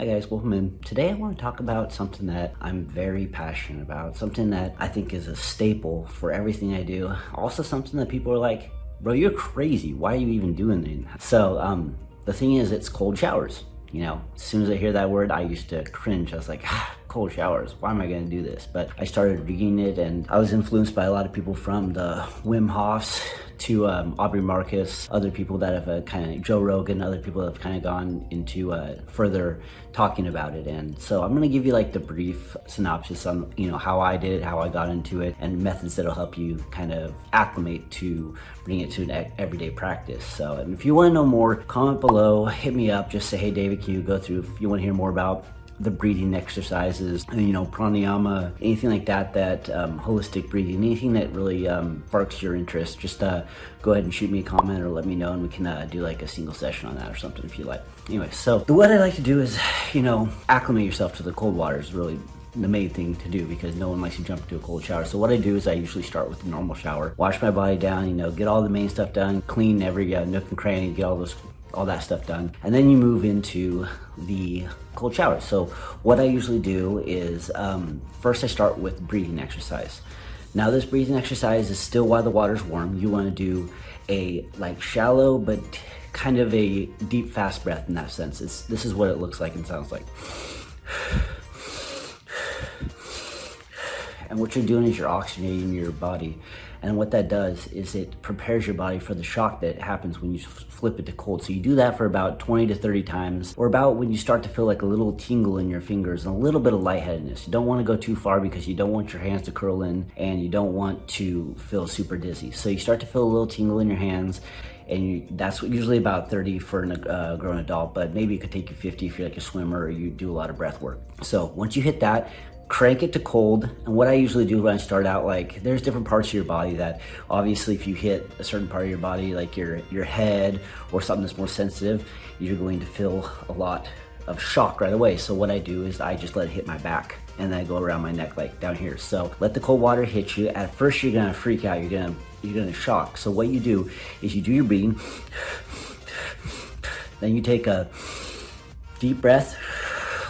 Hi guys, welcome in. Today I want to talk about something that I'm very passionate about, something that I think is a staple for everything I do. Also something that people are like, bro, you're crazy. Why are you even doing it? So the thing is, it's cold showers. You know, as soon as I hear that word, I used to cringe. I was like, cold showers, why am I gonna do this? But I started reading it, and I was influenced by a lot of people, from the Wim Hofs to Aubrey Marcus, other people that have kind of, Joe Rogan, other people that have kind of gone into further talking about it. And so I'm gonna give you like the brief synopsis on, you know, how I did it, how I got into it, and methods that'll help you kind of acclimate to bring it to an everyday practice. So, and if you wanna know more, comment below, hit me up, just say, hey David, can you go through, if you wanna hear more about the breathing exercises, you know, pranayama, anything like that, holistic breathing, anything that really sparks your interest, just go ahead and shoot me a comment or let me know, and we can do like a single session on that or something if you like. Anyway, so what I like to do is, you know, acclimate yourself to the cold water is really the main thing to do, because no one likes to jump into a cold shower. So what I do is I usually start with a normal shower, wash my body down, you know, get all the main stuff done, clean every nook and cranny, get all that stuff done, and then you move into the cold shower. So what I usually do is first I start with breathing exercise. Now this breathing exercise is still while the water's warm. You want to do a like shallow but kind of a deep fast breath in that sense. This is what it looks like and sounds like. And what you're doing is you're oxygenating your body. And what that does is it prepares your body for the shock that happens when you flip it to cold. So you do that for about 20 to 30 times, or about when you start to feel like a little tingle in your fingers and a little bit of lightheadedness. You don't want to go too far because you don't want your hands to curl in, and you don't want to feel super dizzy. So you start to feel a little tingle in your hands, and that's usually about 30 for a grown adult, but maybe it could take you 50 if you're like a swimmer or you do a lot of breath work. So once you hit that, crank it to cold. And what I usually do when I start out, like, there's different parts of your body that obviously if you hit a certain part of your body, like your head or something that's more sensitive, you're going to feel a lot of shock right away. So what I do is I just let it hit my back, and then I go around my neck, like down here. So let the cold water hit you. At first you're gonna freak out, you're gonna shock. So what you do is you do your breathing, then you take a deep breath,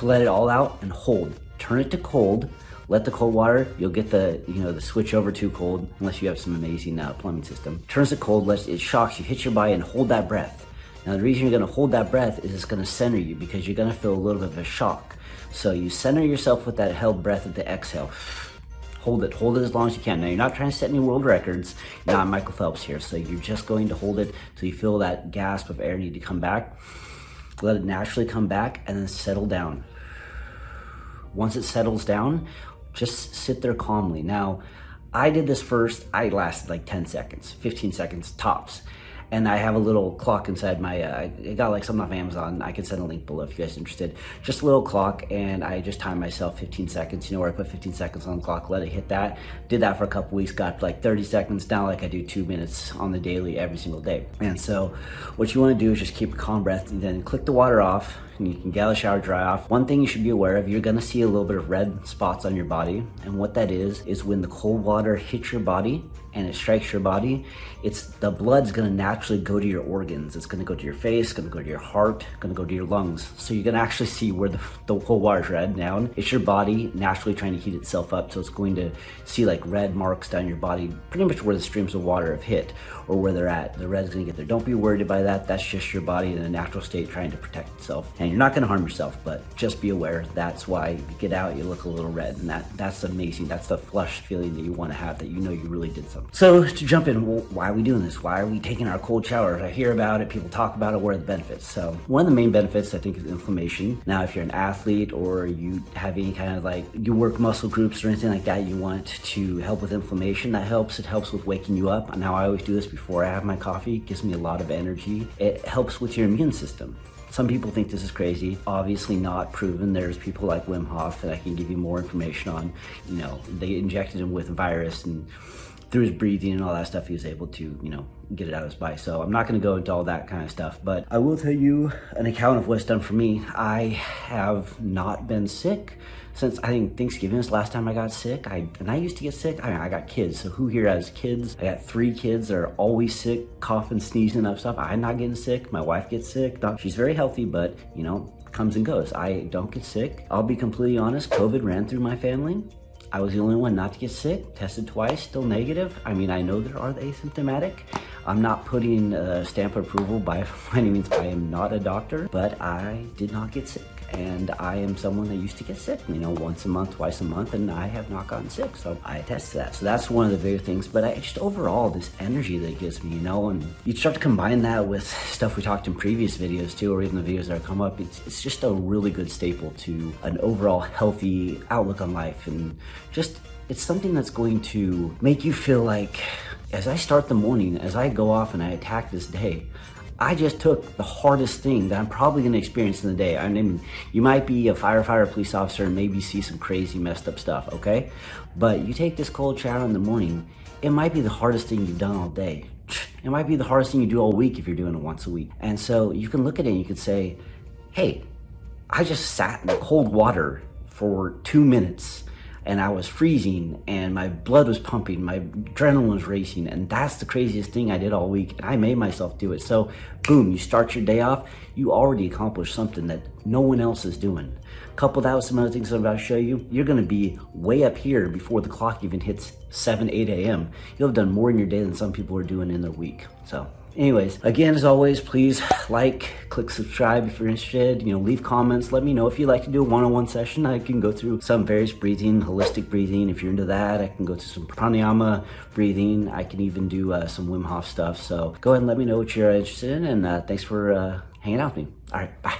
let it all out, and hold. Turn it to cold, let the cold water, you'll get the, you know, the switch over to cold, unless you have some amazing plumbing system. Turns to cold, it shocks you, hits your body, and hold that breath. Now the reason you're gonna hold that breath is it's gonna center you, because you're gonna feel a little bit of a shock. So you center yourself with that held breath at the exhale. Hold it as long as you can. Now you're not trying to set any world records, you're not Michael Phelps here, so you're just going to hold it till you feel that gasp of air need to come back. Let it naturally come back, and then settle down. Once it settles down, just sit there calmly. Now, I did this first, I lasted like 10 seconds, 15 seconds tops. And I have a little clock inside my, I got like something off Amazon. I can send a link below if you guys are interested. Just a little clock, and I just timed myself 15 seconds, you know, where I put 15 seconds on the clock, let it hit that. Did that for a couple weeks, got like 30 seconds. Now like I do 2 minutes on the daily every single day. And so what you wanna do is just keep a calm breath, and then click the water off, and you can get the shower dry off. One thing you should be aware of, you're gonna see a little bit of red spots on your body. And what that is when the cold water hits your body and it strikes your body, the blood's gonna naturally go to your organs. It's gonna go to your face, gonna go to your heart, gonna go to your lungs. So you're gonna actually see where the cold water's red down. It's your body naturally trying to heat itself up. So it's going to see like red marks down your body, pretty much where the streams of water have hit or where they're at. The red's gonna get there. Don't be worried by that. That's just your body in a natural state trying to protect itself. And you're not gonna harm yourself, but just be aware. That's why you get out, you look a little red, and that's amazing. That's the flush feeling that you wanna have, that you know you really did something. So to jump in, well, why are we doing this? Why are we taking our cold showers? I hear about it, people talk about it, what are the benefits? So one of the main benefits I think is inflammation. Now, if you're an athlete or you have any kind of like, you work muscle groups or anything like that, you want to help with inflammation, that helps. It helps with waking you up. Now I always do this before I have my coffee. It gives me a lot of energy. It helps with your immune system. Some people think this is crazy. Obviously not proven. There's people like Wim Hof that I can give you more information on. You know, they injected him with a virus, and through his breathing and all that stuff, he was able to, you know, get it out of his body. So I'm not gonna go into all that kind of stuff, but I will tell you an account of what it's done for me. I have not been sick since I think Thanksgiving is the last time I got sick. And I used to get sick. I got kids, so who here has kids? I got 3 kids that are always sick, coughing, sneezing up stuff. I'm not getting sick. My wife gets sick. She's very healthy, but you know, comes and goes. I don't get sick. I'll be completely honest, COVID ran through my family. I was the only one not to get sick, tested twice, still negative. I mean, I know there are the asymptomatic. I'm not putting a stamp of approval by any means. I am not a doctor, but I did not get sick. And I am someone that used to get sick, you know, once a month, twice a month, and I have not gotten sick. So I attest to that. So that's one of the bigger things. But just overall, this energy that it gives me, you know, and you start to combine that with stuff we talked in previous videos too, or even the videos that come up. It's just a really good staple to an overall healthy outlook on life. And just, it's something that's going to make you feel like, as I start the morning, as I go off and I attack this day, I just took the hardest thing that I'm probably gonna experience in the day. I mean, you might be a firefighter, police officer, and maybe see some crazy messed up stuff, okay? But you take this cold shower in the morning, it might be the hardest thing you've done all day. It might be the hardest thing you do all week if you're doing it once a week. And so you can look at it and you can say, hey, I just sat in cold water for 2 minutes and I was freezing and my blood was pumping, my adrenaline was racing, and that's the craziest thing I did all week. And I made myself do it. So boom, you start your day off, you already accomplished something that no one else is doing. Couple that with some other things I'm about to show you, you're gonna be way up here before the clock even hits 7, 8 a.m. You'll have done more in your day than some people are doing in their week. So anyways, again, as always, please like, click subscribe if you're interested, you know, leave comments, let me know if you'd like to do a one-on-one session. I can go through some various breathing, holistic breathing. If you're into that, I can go through some pranayama breathing. I can even do some Wim Hof stuff. So go ahead and let me know what you're interested in, and thanks for hanging out with me. All right, bye.